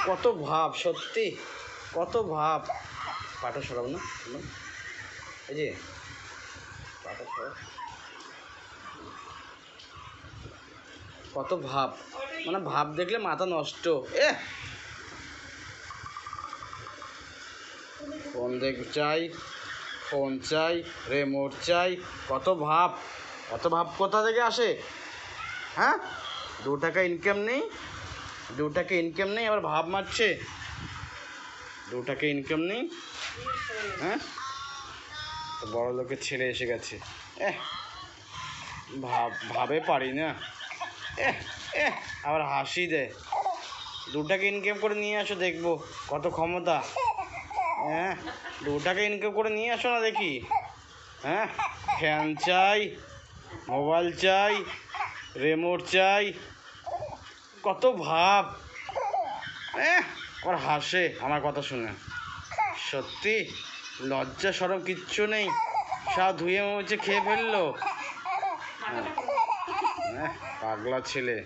কত ভাব, সত্যি কত ভাব। পাটা সরাব না, এই যে পাটা সরাব। কত ভাব, মানে ভাব দেখলে মাথা নষ্ট। ফোন চাই, ফোন চাই, রিমোট চাই, কত ভাব। কত ভাব কোথা থেকে আসে? হ্যাঁ, 2 টাকা ইনকাম নেই, 2 টাকা ইনকাম নেই, আবার ভাব মারছে। 2 টাকা ইনকাম নেই, হ্যাঁ, বড় লোকের ছেলে এসে গেছে। ভাবে পারি না। আবার হাসি দেয়। 2 টাকা ইনকাম করে নিয়ে আসো, দেখবো কত ক্ষমতা। 2 টাকা ইনকাম করে নিয়ে আসো না দেখি। ফ্যান চাই, মোবাইল চাই, রিমোট চাই, কত ভাব। ওর হাসে আমার কথা শুনে। সত্যি লজ্জা সরম কিচ্ছু নেই, সব ধুয়ে মুছে খেয়ে ফেললো। পাগলা ছেলে।